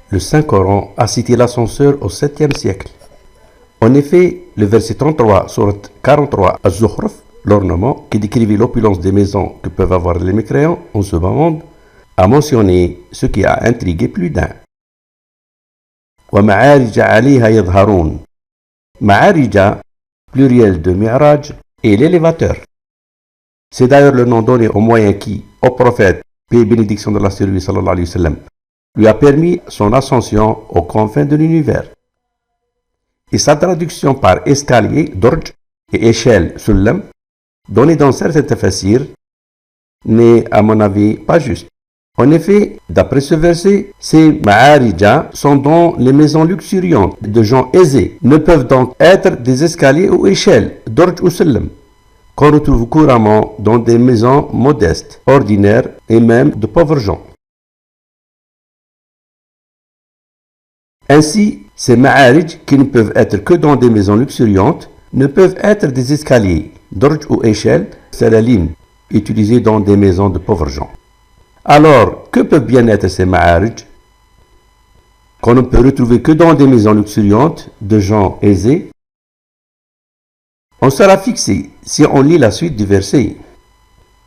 le Saint-Coran a cité l'ascenseur au 7e siècle. En effet, le verset 33, sourate 43 Az-Zukhruf, l'ornement qui décrivait l'opulence des maisons que peuvent avoir les mécréants en ce bas monde, a mentionné ce qui a intrigué plus d'un. وَمَعَارِجَ عَلَيْهَا يَظْهَرُونَ. Ma'arija, pluriel de Mi'raj, est l'élévateur. C'est d'ailleurs le nom donné au moyen qui, au prophète, paix et bénédiction de la sur lui, sallallahu alayhi wa sallam, lui a permis son ascension aux confins de l'univers. Et sa traduction par escalier, dorj, et échelle, sullam, donnée dans certains tafassirs, n'est à mon avis pas juste. En effet, d'après ce verset, ces ma'arija sont dans les maisons luxuriantes de gens aisés, ne peuvent donc être des escaliers ou échelles, dorj ou sullam, qu'on retrouve couramment dans des maisons modestes, ordinaires et même de pauvres gens. Ainsi, ces ma'arij qui ne peuvent être que dans des maisons luxuriantes ne peuvent être des escaliers, dorj ou échelles, c'est la ligne, utilisée dans des maisons de pauvres gens. Alors, que peuvent bien être ces ma'arij qu'on ne peut retrouver que dans des maisons luxuriantes de gens aisés? On sera fixé si on lit la suite du verset.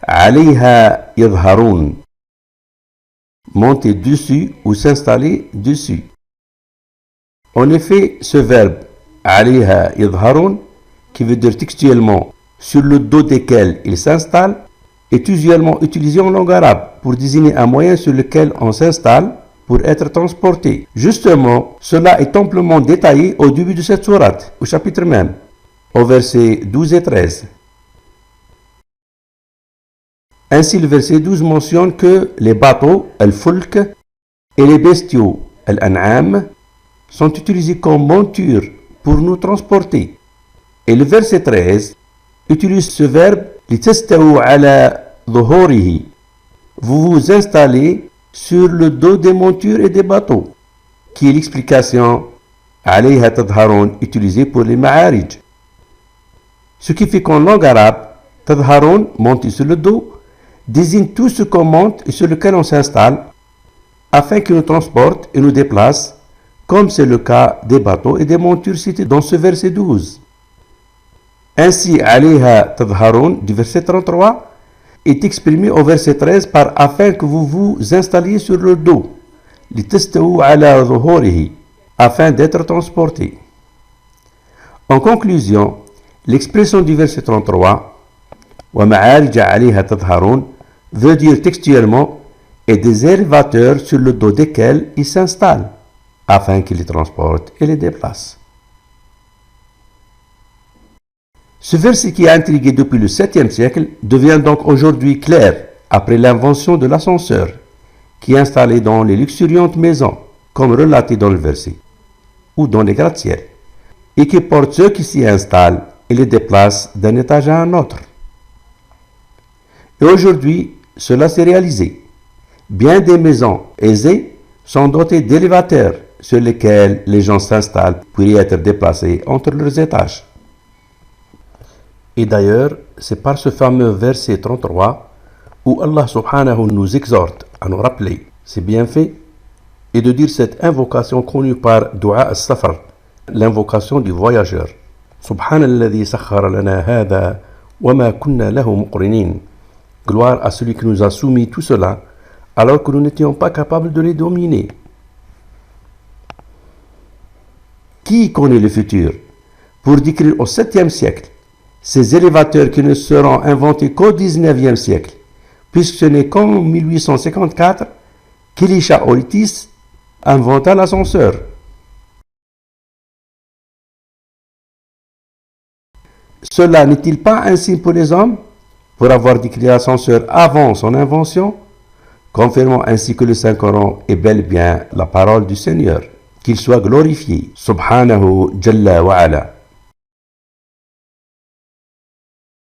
Alayha yadharun. Monter dessus ou s'installer dessus. En effet, ce verbe alayha yadharun, qui veut dire textuellement sur le dos desquels il s'installe, est usuellement utilisé en langue arabe pour désigner un moyen sur lequel on s'installe pour être transporté. Justement, cela est amplement détaillé au début de cette sourate, au chapitre même, au verset 12 et 13. Ainsi, le verset 12 mentionne que les bateaux, al-fulk, et les bestiaux, al-an'am, sont utilisés comme monture pour nous transporter. Et le verset 13 utilise ce verbe لِتَسْتَوُوا عَلَى ظُهُورِهِ. Vous vous installez sur le dos des montures et des bateaux, qui est l'explication عَلَيْهَا تَظْهَرُونَ utilisée pour les ma'arij. Ce qui fait qu'en langue arabe, tadharun, monter sur le dos, désigne tout ce qu'on monte et sur lequel on s'installe, afin qu'il nous transporte et nous déplace, comme c'est le cas des bateaux et des montures cités dans ce verset 12. Ainsi, alayha tadharun du verset 33 est exprimé au verset 13 par afin que vous vous installiez sur le dos, litastawu ala zuhurihi, afin d'être transporté. En conclusion, l'expression du verset 33 wa ma'arija alayha tadharun veut dire textuellement et des élévateurs sur le dos desquels ils s'installent, afin qu'ils les transportent et les déplacent. Ce verset qui a intrigué depuis le 7e siècle devient donc aujourd'hui clair après l'invention de l'ascenseur, qui est installé dans les luxuriantes maisons, comme relaté dans le verset, ou dans les gratte-ciels, et qui porte ceux qui s'y installent et les déplace d'un étage à un autre. Et aujourd'hui, cela s'est réalisé. Bien des maisons aisées sont dotées d'élévateurs sur lesquels les gens s'installent pour y être déplacés entre leurs étages. Et d'ailleurs, c'est par ce fameux verset 33 où Allah subhanahu nous exhorte à nous rappeler ses bienfaits et de dire cette invocation connue par Dua al-Safar, l'invocation du voyageur. Subhanalladhi sakhara lana hadha wa ma kunna lahu muqrinin. Gloire à celui qui nous a soumis tout cela alors que nous n'étions pas capables de les dominer. Qui connaît le futur pour décrire au 7e siècle ces élévateurs qui ne seront inventés qu'au 19e siècle, puisque ce n'est qu'en 1854 qu'Elisha Oitis inventa l'ascenseur. Cela n'est-il pas un signe pour les hommes, pour avoir décrit l'ascenseur avant son invention, confirmant ainsi que le Saint-Coran est bel et bien la parole du Seigneur, qu'il soit glorifié, subhanahu jalla wa ala.